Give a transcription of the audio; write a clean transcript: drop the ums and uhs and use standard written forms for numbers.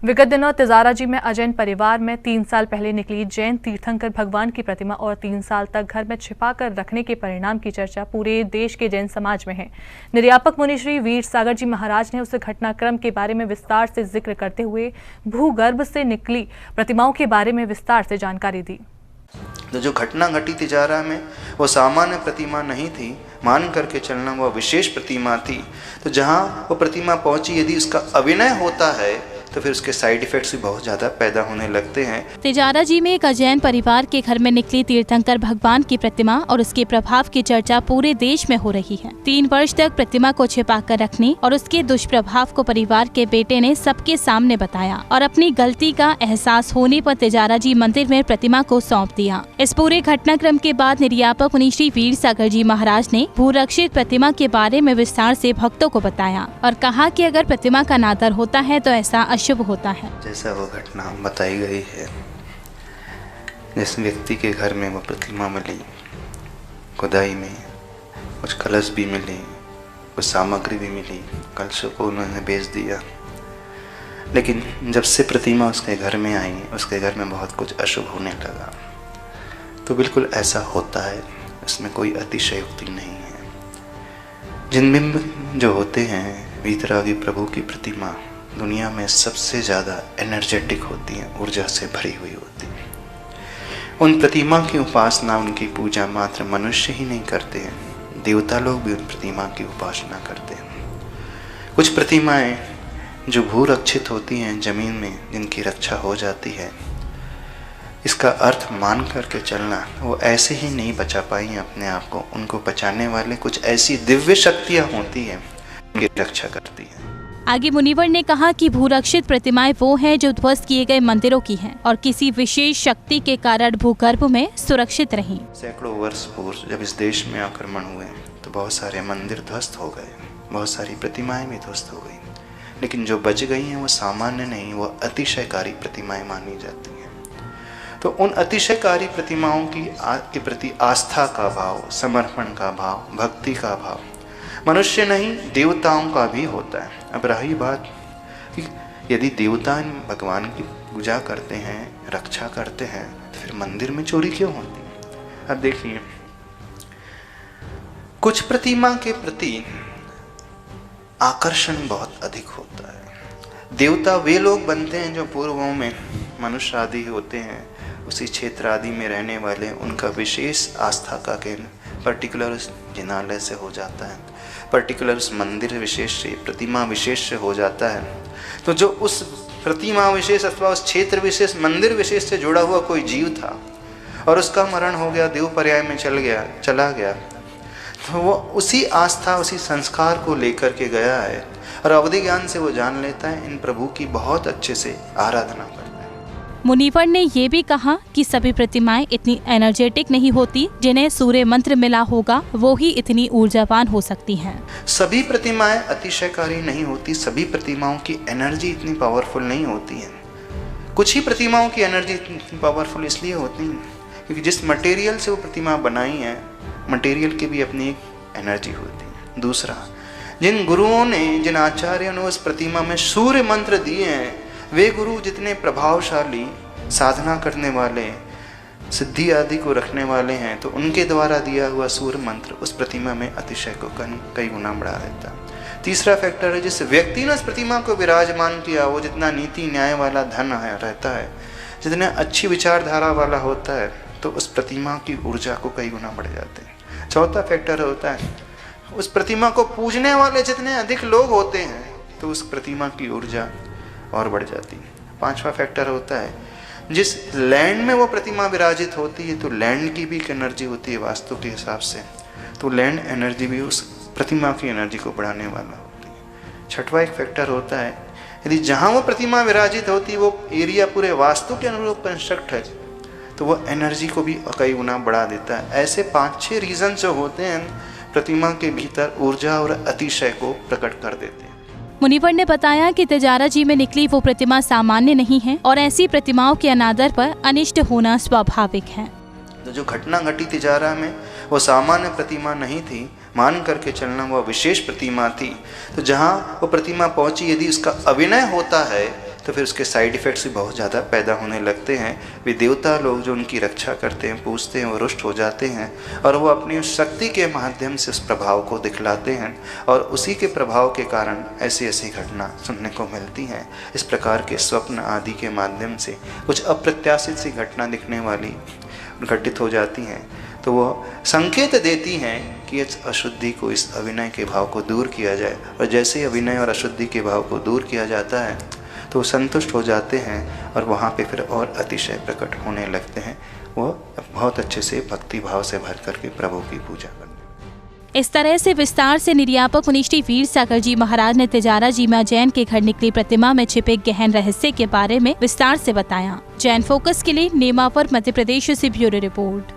विगत दिनों तिजाराजी में अजैन परिवार में 3 साल पहले निकली जैन तीर्थंकर भगवान की प्रतिमा और 3 साल तक घर में छिपाकर रखने के परिणाम की चर्चा पूरे देश के जैन समाज में है। निर्यापक मुनि श्री वीर सागर जी महाराज ने उस घटनाक्रम के बारे में विस्तार से जिक्र करते हुए भूगर्भ से निकली प्रतिमाओं के बारे में विस्तार से जानकारी दी। तो जो घटना घटी तिजारा में वो सामान्य प्रतिमा नहीं थी, मान करके चलना वो विशेष प्रतिमा थी। तो जहाँ वो प्रतिमा पहुंची, यदि उसका अभिनय होता है तो फिर उसके साइड इफेक्ट्स भी बहुत ज्यादा पैदा होने लगते हैं। तिजाराजी में एक अजैन परिवार के घर में निकली तीर्थंकर भगवान की प्रतिमा और उसके प्रभाव की चर्चा पूरे देश में हो रही है। 3 वर्ष तक प्रतिमा को छिपा कर रखने और उसके दुष्प्रभाव को परिवार के बेटे ने सबके सामने बताया और अपनी गलती का एहसास होने पर तिजाराजी मंदिर में प्रतिमा को सौंप दिया। इस पूरे घटनाक्रम के बाद निर्यापक मुनि श्री वीर सागर जी महाराज ने भूरक्षित प्रतिमा के बारे में विस्तार से भक्तों को बताया और कहा कि अगर प्रतिमा का अनादर होता है तो ऐसा शुभ होता है। जैसा वो घटना बताई गई है, जिस व्यक्ति के घर में वो प्रतिमा मिली, खुदाई में कुछ कलश भी मिले, कुछ सामग्री भी मिली, कलशों को उन्होंने बेच दिया। लेकिन जब से प्रतिमा उसके घर में आई, उसके घर में बहुत कुछ अशुभ होने लगा। तो बिल्कुल ऐसा होता है, इसमें कोई अतिशयोक्ति नहीं है। जिन बिंब जो होते हैं वीतरागी प्रभु की प्रतिमा दुनिया में सबसे ज़्यादा एनर्जेटिक होती हैं, ऊर्जा से भरी हुई होती है। उन प्रतिमा की उपासना, उनकी पूजा मात्र मनुष्य ही नहीं करते हैं, देवता लोग भी उन प्रतिमा की उपासना करते हैं। कुछ प्रतिमाएं जो भूरक्षित होती हैं, जमीन में जिनकी रक्षा हो जाती है, इसका अर्थ मान करके चलना, वो ऐसे ही नहीं बचा पाई अपने आप को। उनको बचाने वाले कुछ ऐसी दिव्य शक्तियाँ होती हैं, उनकी रक्षा करती हैं। आगे मुनिवर ने कहा कि भूरक्षित प्रतिमाएं वो हैं जो ध्वस्त किए गए मंदिरों की हैं और किसी विशेष शक्ति के कारण भूगर्भ में सुरक्षित रहीं। सैकड़ों वर्ष पूर्व जब इस देश में आक्रमण हुए तो बहुत सारे मंदिर ध्वस्त हो गए, बहुत सारी प्रतिमाएं भी ध्वस्त हो गई। लेकिन जो बच गई हैं वो सामान्य नहीं, वो अतिशयकारी प्रतिमाएं मानी जाती हैं। तो उन अतिशयकारी प्रतिमाओं के प्रति आस्था का भाव, समर्पण का भाव, भक्ति का भाव मनुष्य नहीं, देवताओं का भी होता है। अब रही बात कि यदि देवता भगवान की पूजा करते हैं, रक्षा करते हैं, तो फिर मंदिर में चोरी क्यों होती है? अब देखिए, कुछ प्रतिमा के प्रति आकर्षण बहुत अधिक होता है। देवता वे लोग बनते हैं जो पूर्वों में मनुष्य आदि होते हैं, उसी क्षेत्र आदि में रहने वाले, उनका विशेष आस्था का केंद्र पर्टिकुलर जिनालय से हो जाता है, पर्टिकुलर मंदिर विशेष से, प्रतिमा विशेष से हो जाता है। तो जो उस प्रतिमा विशेष अथवा उस क्षेत्र विशेष, मंदिर विशेष से जुड़ा हुआ कोई जीव था और उसका मरण हो गया, देव पर्याय में चला गया, तो वो उसी आस्था, उसी संस्कार को लेकर के गया है और अवधि ज्ञान से वो जान लेता है इन प्रभु की बहुत अच्छे से आराधना करता है। मुनिवर ने ये भी कहा कि सभी प्रतिमाएं इतनी एनर्जेटिक नहीं होती, जिन्हें सूर्य मंत्र मिला होगा वो ही इतनी ऊर्जावान हो सकती हैं। सभी प्रतिमाएं अतिशयकारी नहीं होती, सभी प्रतिमाओं की एनर्जी इतनी पावरफुल नहीं होती है। कुछ ही प्रतिमाओं की एनर्जी इतनी पावरफुल इसलिए होती है क्योंकि जिस मटेरियल से वो प्रतिमा बनाई है, मटेरियल की भी अपनी एक एनर्जी होती है। दूसरा, जिन गुरुओं ने, जिन आचार्यों ने उस प्रतिमा में सूर्य मंत्र दिए हैं, वे गुरु जितने प्रभावशाली, साधना करने वाले, सिद्धि आदि को रखने वाले हैं, तो उनके द्वारा दिया हुआ सूर्य मंत्र उस प्रतिमा में अतिशय को कई गुना बढ़ा देता है। तीसरा फैक्टर है, जिस व्यक्ति ने उस प्रतिमा को विराजमान किया, वो जितना नीति न्याय वाला धन रहता है, जितने अच्छी विचारधारा वाला होता है, तो उस प्रतिमा की ऊर्जा को कई गुना बढ़ जाते हैं। चौथा फैक्टर होता है, उस प्रतिमा को पूजने वाले जितने अधिक लोग होते हैं, तो उस प्रतिमा की ऊर्जा और बढ़ जाती है। पांचवा फैक्टर होता है, जिस लैंड में वो प्रतिमा विराजित होती है, तो लैंड की भी एक एनर्जी होती है वास्तु के हिसाब से, तो लैंड एनर्जी भी उस प्रतिमा की एनर्जी को बढ़ाने वाला होती है। छठवां एक फैक्टर होता है, यदि जहाँ वो प्रतिमा विराजित होती है वो एरिया पूरे वास्तु के अनुरूप कंस्ट्रक्ट है, तो वो एनर्जी को भी कई गुना बढ़ा देता है। ऐसे 5-6 रीजन जो होते हैं प्रतिमा के भीतर ऊर्जा और अतिशय को प्रकट कर देते हैं। मुनिवर ने बताया कि तिजाराजी में निकली वो प्रतिमा सामान्य नहीं है और ऐसी प्रतिमाओं के अनादर पर अनिष्ट होना स्वाभाविक है। तो जो घटना घटी तिजारा में वो सामान्य प्रतिमा नहीं थी, मान करके चलना वो विशेष प्रतिमा थी। तो जहाँ वो प्रतिमा पहुंची, यदि उसका अभिनय होता है तो फिर उसके साइड इफ़ेक्ट्स भी बहुत ज़्यादा पैदा होने लगते हैं। वे देवता लोग जो उनकी रक्षा करते हैं, पूजते हैं, वो रुष्ट हो जाते हैं और वो अपनी उस शक्ति के माध्यम से उस प्रभाव को दिखलाते हैं और उसी के प्रभाव के कारण ऐसी ऐसी घटना सुनने को मिलती हैं। इस प्रकार के स्वप्न आदि के माध्यम से कुछ अप्रत्याशित सी घटना दिखने वाली घटित हो जाती हैं, तो वो संकेत देती हैं कि इस अशुद्धि को, इस अविनय के भाव को दूर किया जाए। और जैसे ही अविनय और अशुद्धि के भाव को दूर किया जाता है तो वो संतुष्ट हो जाते हैं और वहाँ पे फिर और अतिशय प्रकट होने लगते हैं। वो बहुत अच्छे से भक्ति भाव से भर करके प्रभु की पूजा करते हैं। इस तरह से विस्तार से निर्यापक मुनि श्री वीर सागर जी महाराज ने तिजारा जी में जैन के घर निकली प्रतिमा में छिपे गहन रहस्य के बारे में विस्तार से बताया। जैन फोकस के लिए नेमावर मध्य प्रदेश से ब्यूरो रिपोर्ट।